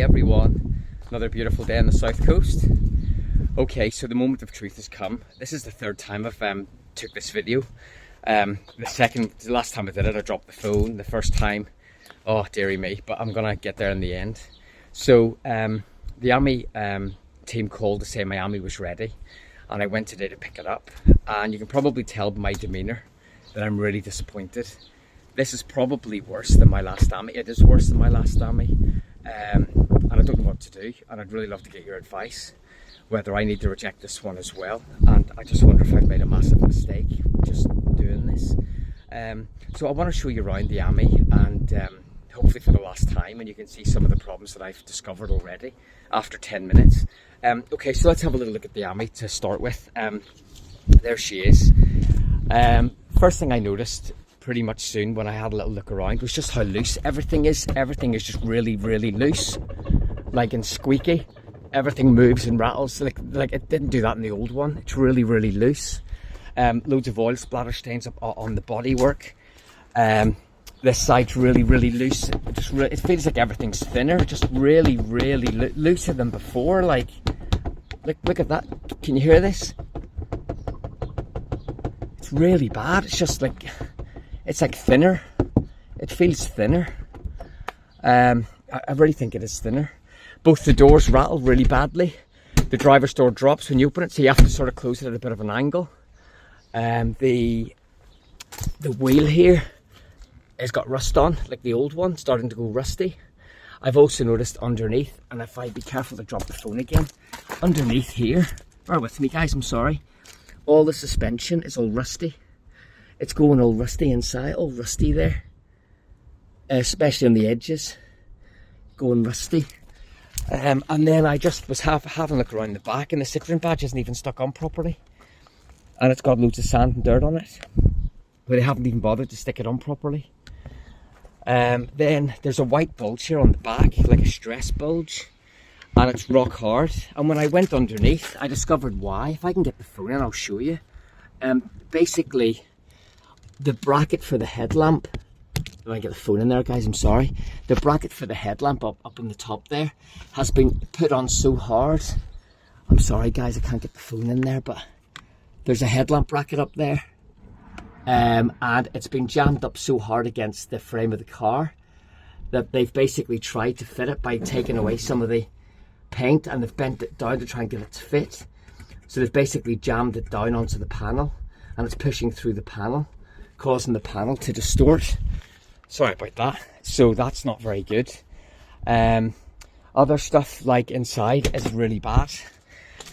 everyone, another beautiful day on the south coast. Okay, so the moment of truth has come. This is the third time I've took this video. The last time I did it, I dropped the phone. The first time, oh dearie me, but I'm gonna get there in the end. So the Ami team called to say my Ami was ready, and I went today to pick it up, and you can probably tell by my demeanour that I'm really disappointed. This is probably worse than my last Ami. It is worse than my last Ami, and I don't know what to do, and I'd really love to get your advice whether I need to reject this one as well. And I just wonder if I've made a massive mistake just doing this. So I want to show you around the Ami, and hopefully for the last time, and you can see some of the problems that I've discovered already after 10 minutes. Okay, so let's have a little look at the Ami to start with. There she is. First thing I noticed pretty much soon when I had a little look around was just how loose everything is. Everything is just really, really loose, like and squeaky. Everything moves and rattles like it didn't do that in the old one. It's really, really loose. Loads of oil splatter stains up on the bodywork. This side's really, really loose. It feels like everything's thinner, just really, really looser than before. Like look at that. Can you hear this? It's really bad. It's just like, it's like thinner. It feels thinner. I really think it is thinner. Both the doors rattle really badly. The driver's door drops when you open it, so you have to sort of close it at a bit of an angle. The wheel here has got rust on, like the old one, starting to go rusty. I've also noticed underneath, and if I be careful to drop the phone again, underneath here, bear with me guys, I'm sorry, all the suspension is all rusty. It's going all rusty inside, all rusty there, especially on the edges, going rusty. And then I just was having a look around the back, and the Citroen badge isn't even stuck on properly, and it's got loads of sand and dirt on it, but they haven't even bothered to stick it on properly. Then there's a white bulge here on the back, like a stress bulge, and it's rock hard. And when I went underneath, I discovered why. If I can get the phone in, I'll show you. Basically, the bracket for the headlamp, let me get the phone in there guys, I'm sorry. The bracket for the headlamp up in the top there has been put on so hard. I'm sorry guys, I can't get the phone in there, but there's a headlamp bracket up there. And it's been jammed up so hard against the frame of the car that they've basically tried to fit it by taking away some of the paint, and they've bent it down to try and get it to fit. So they've basically jammed it down onto the panel, and it's pushing through the panel, causing the panel to distort. Sorry about that. So that's not very good. Other stuff like inside is really bad.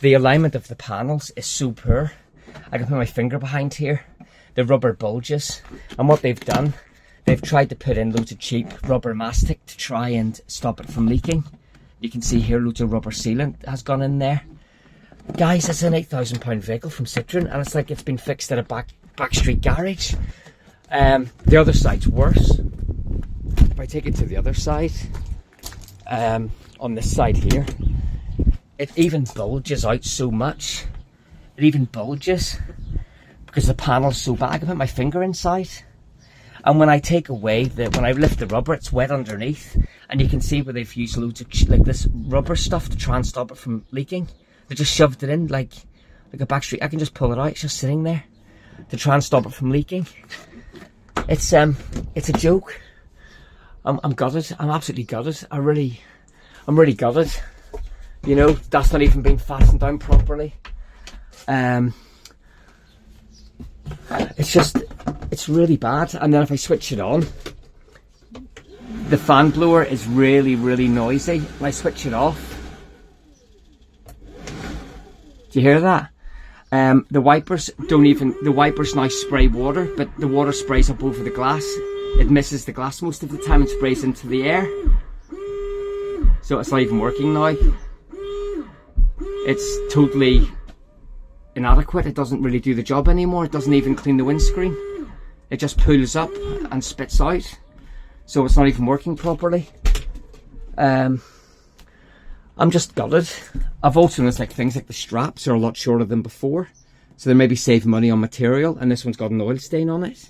The alignment of the panels is so poor. I can put my finger behind here. The rubber bulges, and what they've done, they've tried to put in loads of cheap rubber mastic to try and stop it from leaking. You can see here loads of rubber sealant has gone in there. Guys, it's an £8,000 vehicle from Citroen, and it's like it's been fixed at a back street garage. The other side's worse. If I take it to the other side, on this side here, it even bulges out so much. It even bulges because the panel's so bad. I can put my finger inside, and when I take away when I lift the rubber, it's wet underneath, and you can see where they've used loads of like this rubber stuff to try and stop it from leaking. They just shoved it in like a back street. I can just pull it out. It's just sitting there to try and stop it from leaking. It's a joke. I'm gutted. I'm absolutely gutted. I'm really gutted. You know, that's not even being fastened down properly. It's really bad. And then if I switch it on, the fan blower is really, really noisy. When I switch it off, do you hear that? The wipers now spray water, but the water sprays up over the glass. It misses the glass most of the time and sprays into the air. So it's not even working now. It's totally inadequate. It doesn't really do the job anymore. It doesn't even clean the windscreen. It just pulls up and spits out. So it's not even working properly. I'm just gutted. I've also noticed like things like the straps are a lot shorter than before, so they maybe save money on material, and this one's got an oil stain on it.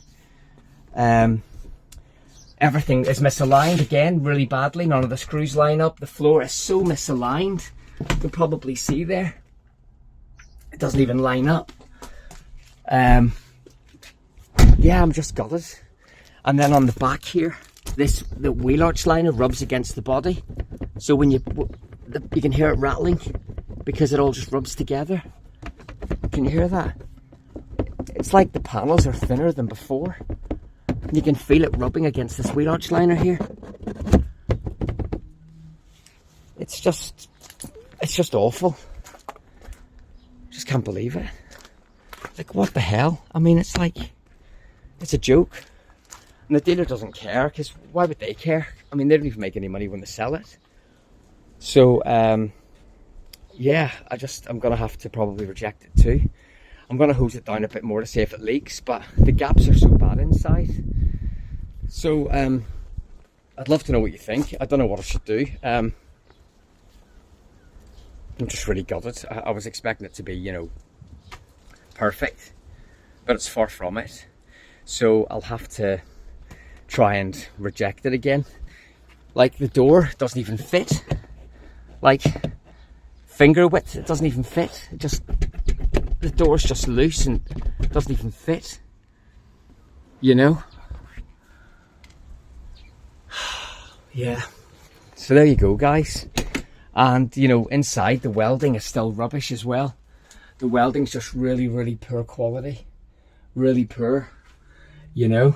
Everything is misaligned again, really badly. None of the screws line up. The floor is so misaligned. You can probably see there. It doesn't even line up. Yeah, I'm just gutted. And then on the back here, the wheel arch liner rubs against the body. So when you can hear it rattling because it all just rubs together. Can you hear that? It's like the panels are thinner than before. You can feel it rubbing against this wheel arch liner here. It's just awful. Just can't believe it. Like, what the hell? I mean, it's like, it's a joke. And the dealer doesn't care, because why would they care? I mean, they don't even make any money when they sell it. So, yeah, I'm going to have to probably reject it too. I'm going to hose it down a bit more to see if it leaks, but the gaps are so bad inside. So, I'd love to know what you think. I don't know what I should do. I'm just really gutted. I was expecting it to be, you know, perfect, but it's far from it. So I'll have to try and reject it again. Like, the door doesn't even fit. Like, finger width, it doesn't even fit. The door's just loose and it doesn't even fit, you know. Yeah, so there you go, guys. And, you know, inside the welding is still rubbish as well. The welding's just really, really poor quality. Really poor, you know.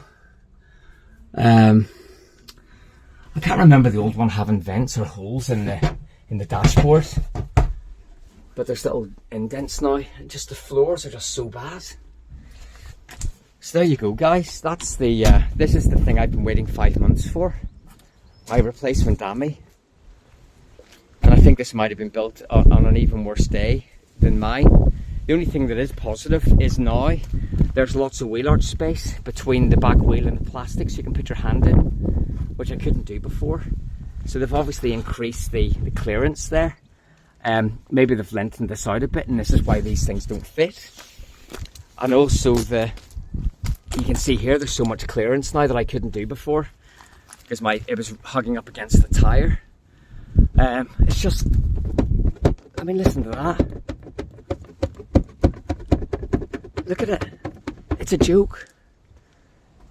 I can't remember the old one having vents or holes in the dashboard. But there's little indents now. Just the floors are just so bad. So there you go, guys. That's the this is the thing I've been waiting 5 months for. My replacement Ami. And I think this might have been built on an even worse day than mine. The only thing that is positive is now there's lots of wheel arch space between the back wheel and the plastic, so you can put your hand in, which I couldn't do before. So they've obviously increased the clearance there. Maybe they've lengthened this out a bit, and this is why these things don't fit. And also you can see here there's so much clearance now that I couldn't do before because it was hugging up against the tyre. It's just, I mean, listen to that. Look at it. It's a joke.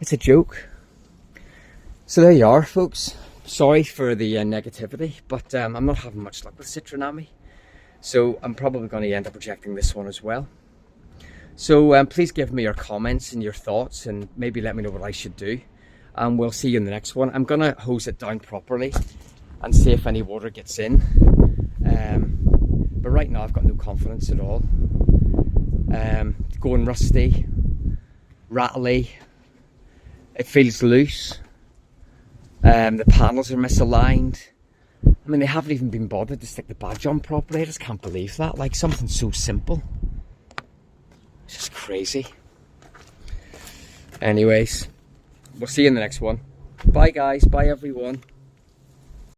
It's a joke. So there you are, folks. Sorry for the negativity, but I'm not having much luck with Citroen Ami. So I'm probably going to end up rejecting this one as well. So please give me your comments and your thoughts, and maybe let me know what I should do. And we'll see you in the next one. I'm going to hose it down properly and see if any water gets in. But right now I've got no confidence at all. Going rusty, rattly, it feels loose. The panels are misaligned. I mean, they haven't even been bothered to stick the badge on properly. I just can't believe that. Like, something so simple. It's just crazy. Anyways, we'll see you in the next one. Bye, guys. Bye, everyone.